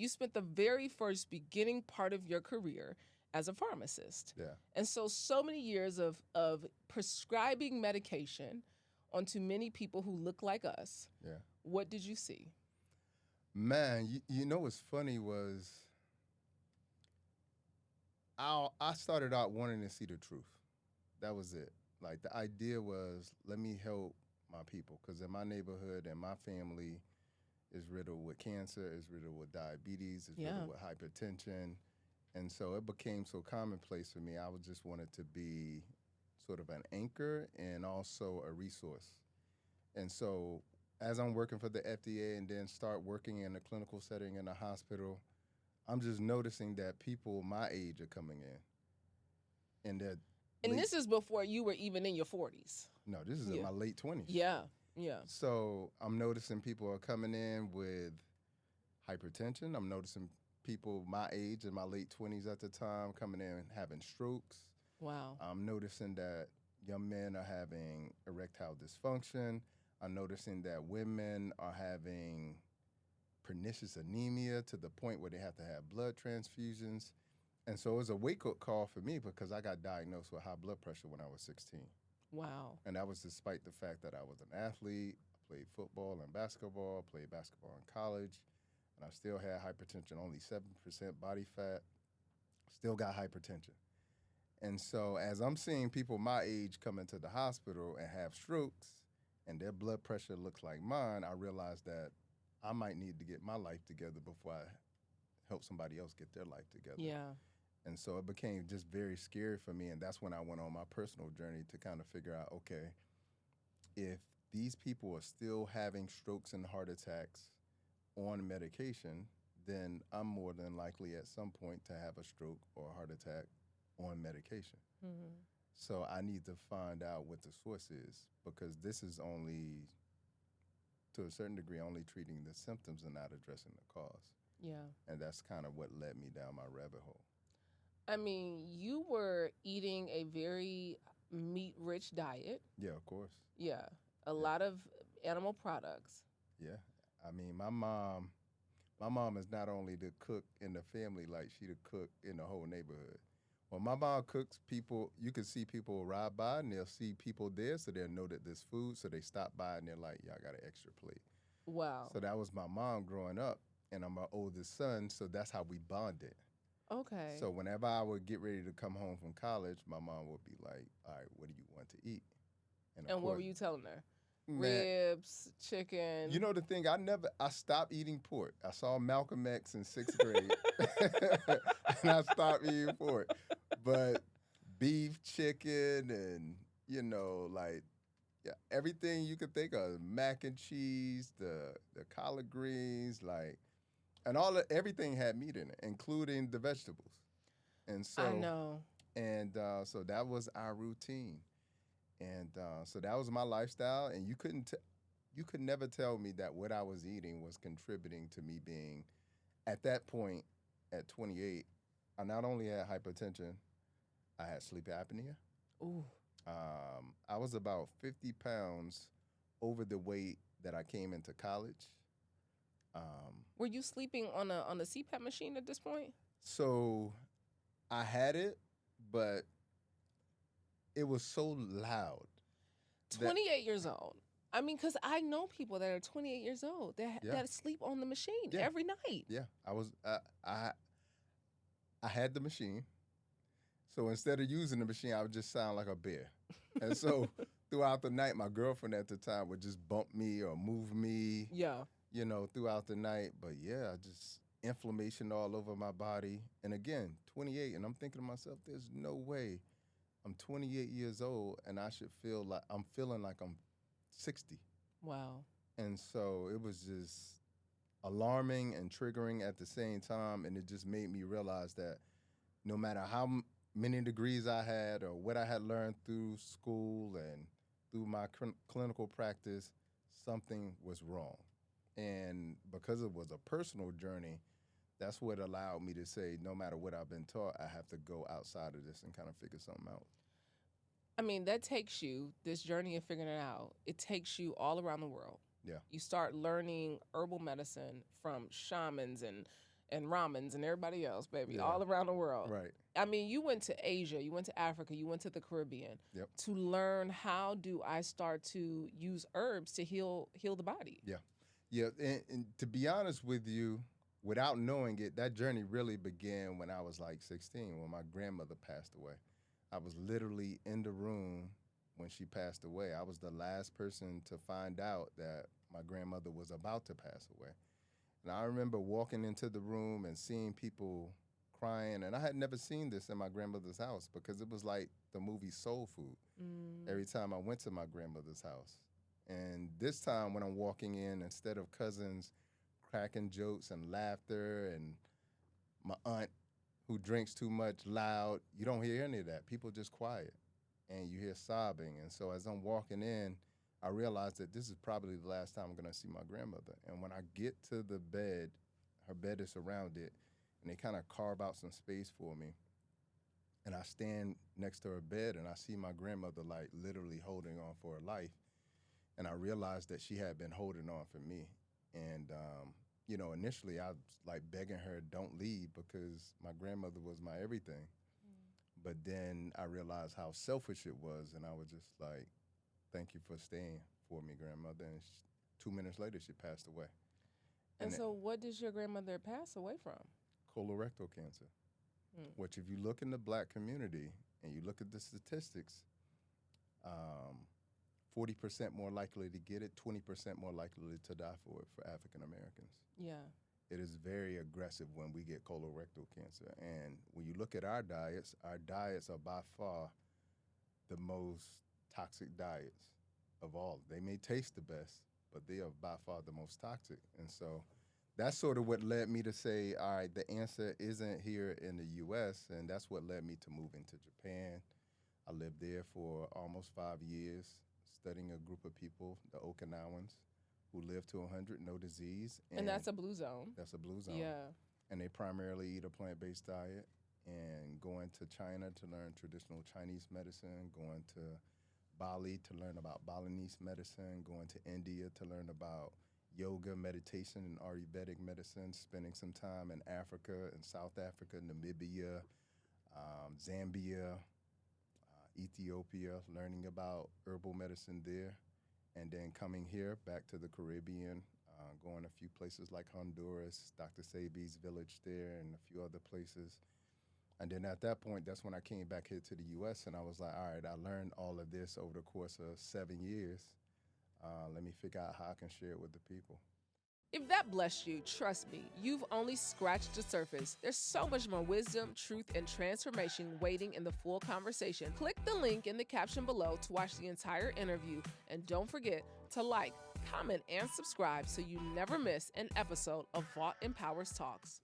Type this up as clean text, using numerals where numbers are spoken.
You spent the very first beginning part of your career as a pharmacist. Yeah. And so many years of prescribing medication onto many people who look like us. Yeah. What did you see? Man, you know what's funny was I started out wanting to see the truth. That was it. Like the idea was, let me help my people, because in my neighborhood and my family is riddled with cancer, is riddled with diabetes, is Yeah. riddled with hypertension, and so it became so commonplace for me. I would just wanted to be sort of an anchor and also a resource. And so as I'm working for the FDA and then start working in a clinical setting in a hospital, I'm just noticing that people my age are coming in their And late, this is before you were even in your 40s. no, this is in Yeah. my late 20s. Yeah. Yeah. So I'm noticing people are coming in with hypertension. I'm noticing people my age in my late 20s at the time coming in having strokes. Wow. I'm noticing that young men are having erectile dysfunction. I'm noticing that women are having pernicious anemia to the point where they have to have blood transfusions. And so it was a wake-up call for me because I got diagnosed with high blood pressure when I was 16. Wow. And that was despite the fact that I was an athlete. I played football and basketball, played basketball in college, and I still had hypertension, only 7% body fat, still got hypertension. And so as I'm seeing people my age come into the hospital and have strokes and their blood pressure looks like mine, I realized that I might need to get my life together before I help somebody else get their life together. Yeah. And so it became just very scary for me. And that's when I went on my personal journey to kind of figure out, okay, if these people are still having strokes and heart attacks on medication, then I'm more than likely at some point to have a stroke or a heart attack on medication. Mm-hmm. So I need to find out what the source is, because this is only, to a certain degree, only treating the symptoms and not addressing the cause. Yeah. And that's kind of what led me down my rabbit hole. I mean, you were eating a very meat-rich diet. Yeah, of course. Yeah. A lot of animal products. Yeah. I mean, my mom is not only the cook in the family, like she the cook in the whole neighborhood. When my mom cooks, people, you can see people ride by and they'll see people there, so they'll know that there's food, so they stop by and they're like, yeah, I got an extra plate. Wow. So that was my mom growing up, and I'm her oldest son, so that's how we bonded. Okay. So whenever I would get ready to come home from college, my mom would be like, all right, what do you want to eat? And of what were course, you telling her? man, Ribs, chicken. you know the thing, I stopped eating pork. I saw Malcolm X in 6th grade, and I stopped eating pork. But beef, chicken, and, like, yeah, everything you could think of, mac and cheese, the collard greens, like, and everything had meat in it, including the vegetables. And so, I know. And so that was our routine. And so that was my lifestyle. And you could never tell me that what I was eating was contributing to me being, at that point, at 28, I not only had hypertension, I had sleep apnea. Ooh. I was about 50 pounds over the weight that I came into college. Were you sleeping on a CPAP machine at this point? So I had it, but it was so loud. 28 years old. I mean, because I know people that are 28 years old that sleep on the machine every night. Yeah, I had the machine. So instead of using the machine, I would just sound like a bear. And so throughout the night, my girlfriend at the time would just bump me or move me. Yeah. Throughout the night. But yeah, just inflammation all over my body. And again, 28, and I'm thinking to myself, there's no way I'm 28 years old and I should feel like I'm feeling like I'm 60. Wow. And so it was just alarming and triggering at the same time. And it just made me realize that no matter how many degrees I had or what I had learned through school and through my clinical practice, something was wrong. And because it was a personal journey, that's what allowed me to say, no matter what I've been taught, I have to go outside of this and kind of figure something out. I mean, that takes you, this journey of figuring it out, it takes you all around the world. Yeah. You start learning herbal medicine from shamans and and ramens and everybody else, baby, all around the world. Right. I mean, you went to Asia, you went to Africa, you went to the Caribbean to learn how do I start to use herbs to heal the body. Yeah. And to be honest with you, without knowing it, that journey really began when I was like 16, when my grandmother passed away. I was literally in the room when she passed away. I was the last person to find out that my grandmother was about to pass away. And I remember walking into the room and seeing people crying, and I had never seen this in my grandmother's house because it was like the movie Soul Food every time I went to my grandmother's house. And this time when I'm walking in, instead of cousins cracking jokes and laughter and my aunt who drinks too much loud, you don't hear any of that. People just quiet and you hear sobbing. And so as I'm walking in, I realized that this is probably the last time I'm going to see my grandmother. And when I get to the bed, her bed is surrounded, and they kind of carve out some space for me. And I stand next to her bed, and I see my grandmother, like, literally holding on for her life. And I realized that she had been holding on for me. And, you know, initially I was, like, begging her, don't leave, because my grandmother was my everything. But then I realized how selfish it was, and I was just like, thank you for staying for me, grandmother. And 2 minutes later, she passed away. And so what does your grandmother pass away from? Colorectal cancer. Which, if you look in the Black community and you look at the statistics, 40% more likely to get it, 20% more likely to die for it for African Americans. Yeah. It is very aggressive when we get colorectal cancer. And when you look at our diets are by far the most toxic diets of all. They may taste the best, but they are by far the most toxic. And so that's sort of what led me to say, all right, the answer isn't here in the U.S., and that's what led me to moving to Japan. I lived there for almost 5 years, studying a group of people, the Okinawans, who live to 100, no disease. And that's a blue zone. That's a blue zone. Yeah. And they primarily eat a plant-based diet. And going to China to learn traditional Chinese medicine, going to Bali to learn about Balinese medicine, going to India to learn about yoga, meditation, and Ayurvedic medicine, spending some time in Africa, in South Africa, Namibia, Zambia, Ethiopia, learning about herbal medicine there, and then coming here back to the Caribbean, going a few places like Honduras, Dr. Sebi's village there, and a few other places. And then at that point, that's when I came back here to the U.S., and I was like, all right, I learned all of this over the course of 7 years. Let me figure out how I can share it with the people. If that blessed you, trust me, you've only scratched the surface. There's so much more wisdom, truth, and transformation waiting in the full conversation. Click the link in the caption below to watch the entire interview, and don't forget to like, comment, and subscribe so you never miss an episode of Vault Empowers Talks.